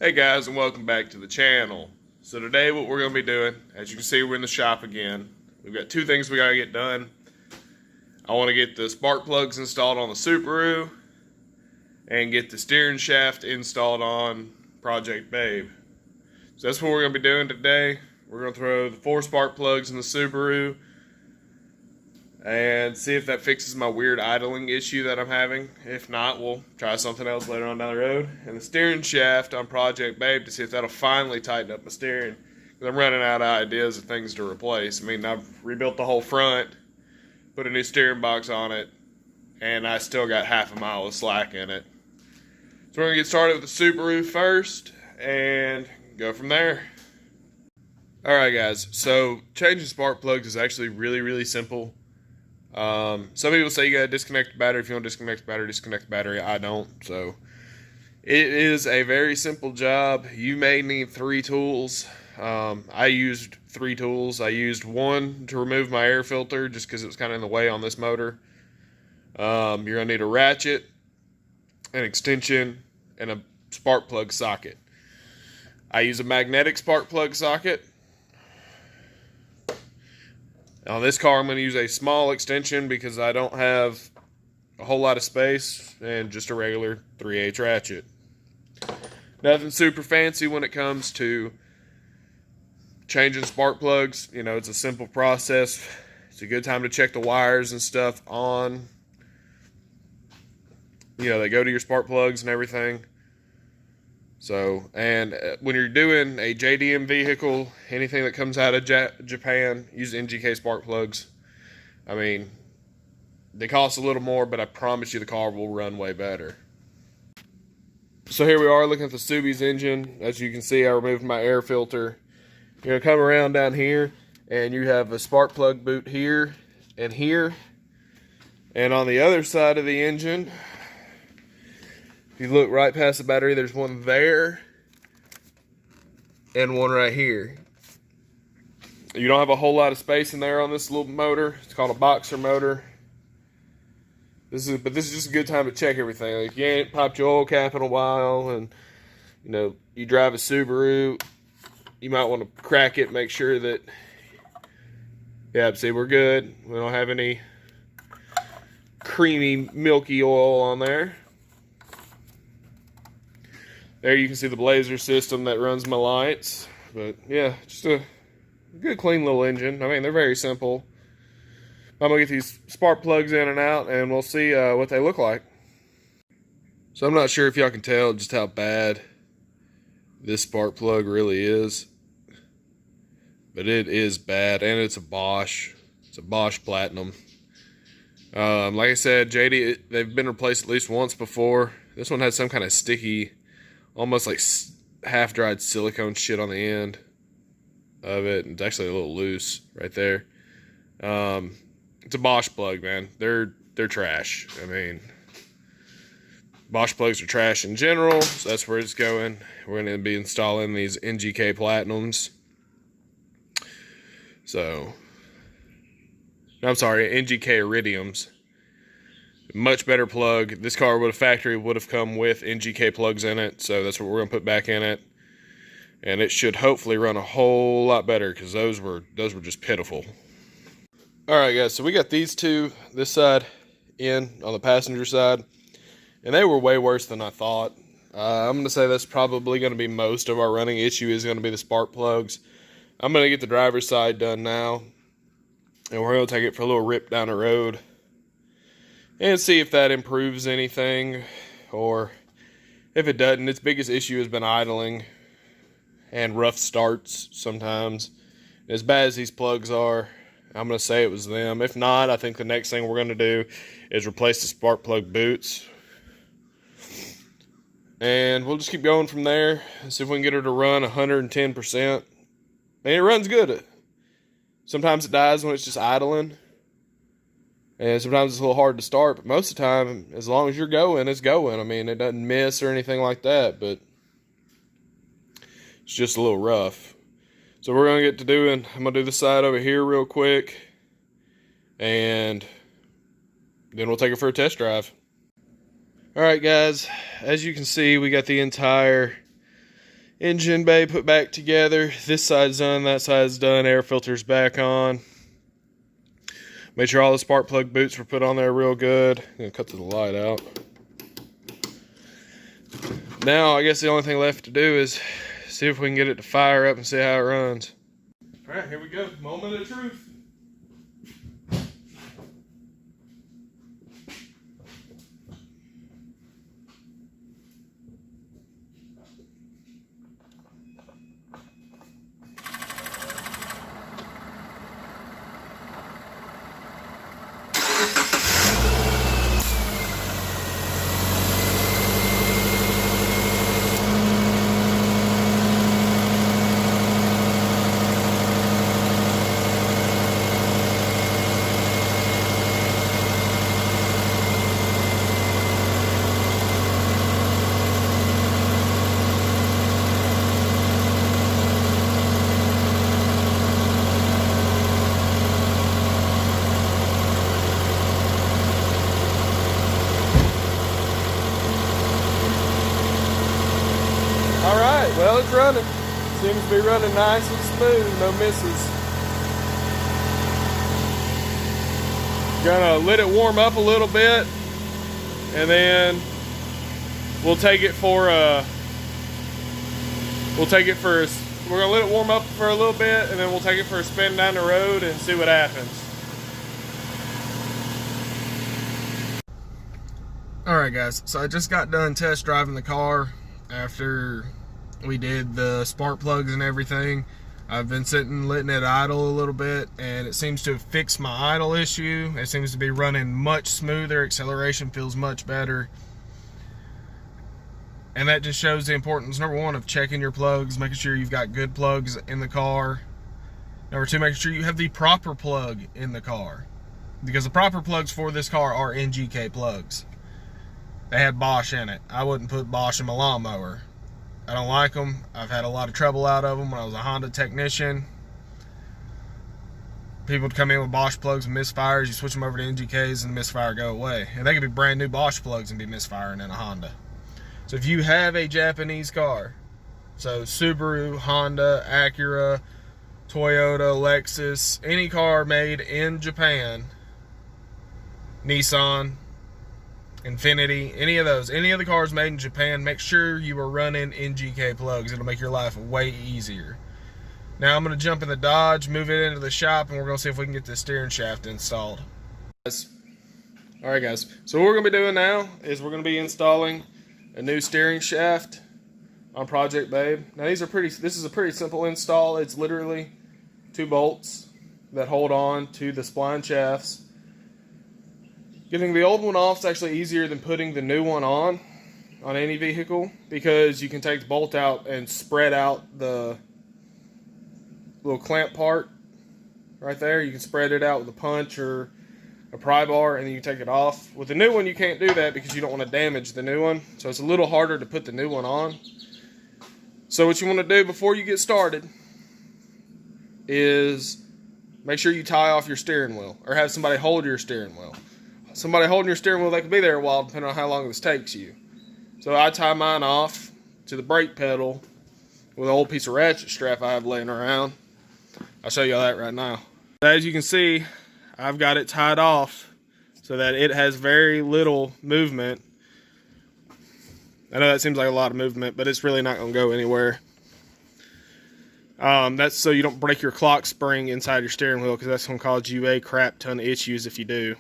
Hey guys, and welcome back to the channel. So today what we're going to be doing, as you can see, we're in the shop again. We've got two things we got to get done. I want to get the spark plugs installed on the Subaru and get the steering shaft installed on Project Babe. So that's what we're going to be doing today. We're going to throw the 4 spark plugs in the Subaru and see if that fixes my weird idling issue that I'm having. If not, we'll try something else later on down the road. And the steering shaft on Project Babe to see if that'll finally tighten up my steering. Because I'm running out of ideas of things to replace. I mean, I've rebuilt the whole front, put a new steering box on it, and I still got half a mile of slack in it. So we're going to get started with the Subaru first and go from there. Alright guys, so changing spark plugs is actually really simple. Some people say you gotta disconnect the battery. If you don't disconnect the battery. I don't. So it is a very simple job. You may need 3 tools. I used 3 tools. I used one to remove my air filter just because it was kind of in the way on this motor. You're gonna need a ratchet, an extension, and a spark plug socket. I use a magnetic spark plug socket. On this car, I'm going to use a small extension because I don't have a whole lot of space and just a regular 3/8 ratchet. Nothing super fancy when it comes to changing spark plugs. You know, it's a simple process. It's a good time to check the wires and stuff on. You know, they go to your spark plugs and everything. So, and when you're doing a JDM vehicle, anything that comes out of Japan, use NGK spark plugs. I mean, they cost a little more, but I promise you the car will run way better. So here we are looking at the Subi's engine. As you can see, I removed my air filter. You're going to come around down here, and you have a spark plug boot here and here. And on the other side of the engine, you look right past the battery, there's one there and one right here. You don't have a whole lot of space in there on this little motor. It's called a boxer motor. This is just a good time to check everything. Like, you ain't popped your oil cap in a while, and you know, you drive a Subaru, you might want to crack it, make sure that, yeah, see, we're good. We don't have any creamy, milky oil on there. There you can see the blazer system that runs my lights. But yeah, just a good clean little engine. I mean, they're very simple. I'm going to get these spark plugs in and out, and we'll see what they look like. So I'm not sure if y'all can tell just how bad this spark plug really is. But it is bad, and it's a Bosch. It's a Bosch Platinum. Like I said, JD, they've been replaced at least once before. This one had some kind of sticky, almost like half-dried silicone shit on the end of it. It's actually a little loose right there. It's a Bosch plug, man. They're trash. I mean, Bosch plugs are trash in general, so that's where it's going. We're going to be installing these NGK Platinums. So, I'm sorry, NGK Iridiums. Much better plug. This car factory would have come with NGK plugs in it, so that's what we're gonna put back in it, and it should hopefully run a whole lot better because those were just pitiful. All right, guys. So we got these two this side in on the passenger side, and they were way worse than I thought. I'm gonna say that's probably gonna be most of our running issue is gonna be the spark plugs. I'm gonna get the driver's side done now, and we're gonna take it for a little rip down the road and see if that improves anything, or if it doesn't. Its biggest issue has been idling and rough starts sometimes. As bad as these plugs are, I'm going to say it was them. If not, I think the next thing we're going to do is replace the spark plug boots. And we'll just keep going from there and see if we can get her to run 110%. And it runs good. Sometimes it dies when it's just idling. And sometimes it's a little hard to start, but most of the time, as long as you're going, it's going. I mean, it doesn't miss or anything like that, but it's just a little rough. So we're going to get to doing, I'm going to do the side over here real quick, and then we'll take it for a test drive. Alright guys, as you can see, we got the entire Engine bay put back together. This side's done, that side's done. Air filter's back on. Made sure all the spark plug boots were put on there real good. I'm gonna cut the light out. Now, I guess the only thing left to do is see if we can get it to fire up and see how it runs. All right, here we go. Moment of truth. Alright, well, it's running. Seems to be running nice and smooth, no misses. Gonna let it warm up a little bit, and then we'll take it for we're gonna let it warm up for a little bit, and then we'll take it for a spin down the road and see what happens. Alright guys, so I just got done test driving the car after we did the spark plugs and everything. I've been sitting, letting it idle a little bit, and it seems to have fixed my idle issue. It seems to be running much smoother. Acceleration feels much better. And that just shows the importance, number one, of checking your plugs, making sure you've got good plugs in the car. Number two, making sure you have the proper plug in the car. Because the proper plugs for this car are NGK plugs. They had Bosch in it. I wouldn't put Bosch in my lawnmower. I don't like them. I've had a lot of trouble out of them when I was a Honda technician. People would come in with Bosch plugs and misfires. You switch them over to NGKs and the misfire go away. And they could be brand new Bosch plugs and be misfiring in a Honda. So if you have a Japanese car, so Subaru, Honda, Acura, Toyota, Lexus, any car made in Japan, Nissan, Infiniti, any of the cars made in Japan, make sure you are running NGK plugs. It'll make your life way easier. Now I'm going to jump in the Dodge, move it into the shop, and we're going to see if we can get the steering shaft installed. Alright guys, so what we're going to be doing now is we're going to be installing a new steering shaft on Project Babe. Now this is a pretty simple install. It's literally 2 bolts that hold on to the spline shafts. Getting the old one off is actually easier than putting the new one on any vehicle, because you can take the bolt out and spread out the little clamp part right there. You can spread it out with a punch or a pry bar, and then you take it off. With the new one, you can't do that because you don't want to damage the new one, so it's a little harder to put the new one on. So what you want to do before you get started is make sure you tie off your steering wheel, or have somebody hold your steering wheel. Somebody holding your steering wheel, they could be there a while depending on how long this takes you. So I tie mine off to the brake pedal with an old piece of ratchet strap I have laying around. I'll show you all that right now. As you can see, I've got it tied off so that it has very little movement. I know that seems like a lot of movement, but it's really not going to go anywhere. That's so you don't break your clock spring inside your steering wheel, because that's going to cause you a crap ton of issues if you do.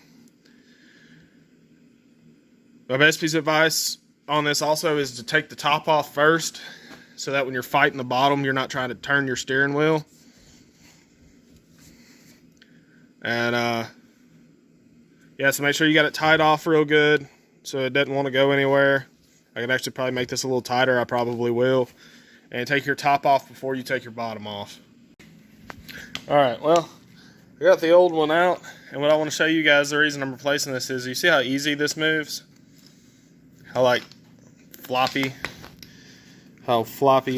My best piece of advice on this also is to take the top off first, so that when you're fighting the bottom, you're not trying to turn your steering wheel. And yeah, so make sure you got it tied off real good so it doesn't want to go anywhere. I can actually probably make this a little tighter. I probably will. And take your top off before you take your bottom off. Alright, well, I got the old one out, and what I want to show you guys, the reason I'm replacing this is, you see how easy this moves? How floppy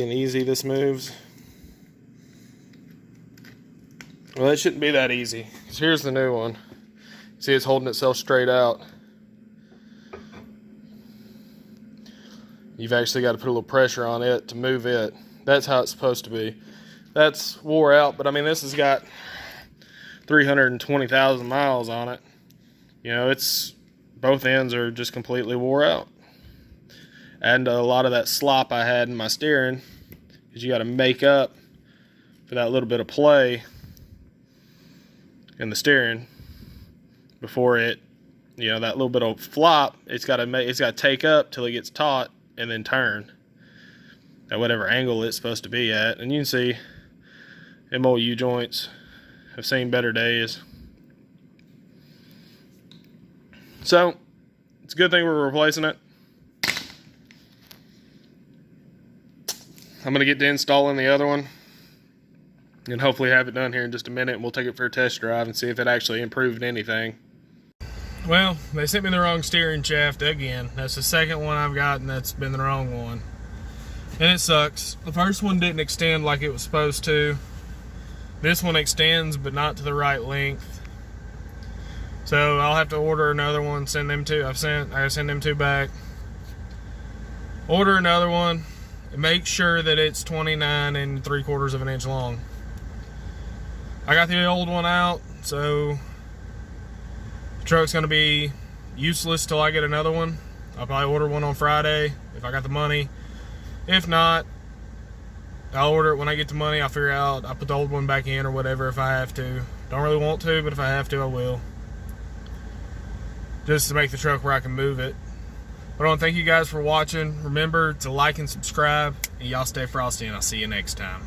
and easy this moves. Well, it shouldn't be that easy, because here's the new one. See, it's holding itself straight out. You've actually got to put a little pressure on it to move it. That's how it's supposed to be. That's wore out, but I mean, this has got 320,000 miles on it. You know, it's, both ends are just completely wore out. And a lot of that slop I had in my steering, because you got to make up for that little bit of play in the steering before it, you know, that little bit of flop, it's got to take up till it gets taut and then turn at whatever angle it's supposed to be at. And you can see them old U-joints have seen better days. So it's a good thing we're replacing it. I'm going to get to installing the other one and hopefully have it done here in just a minute, and we'll take it for a test drive and see if it actually improved anything. Well, they sent me the wrong steering shaft again. That's the second one I've gotten that's been the wrong one. And it sucks. The first one didn't extend like it was supposed to. This one extends, but not to the right length. So I'll have to order another one, send them two. I gotta send them two back. Order another one. Make sure that it's 29 3/4 of an inch long. I got the old one out, so the truck's gonna be useless till I get another one. I'll probably order one on Friday if I got the money. If not, I'll order it when I get the money. I'll figure out, I'll put the old one back in or whatever if I have to. Don't really want to, but if I have to, I will. Just to make the truck where I can move it. But I want to thank you guys for watching. Remember to like and subscribe, and y'all stay frosty, and I'll see you next time.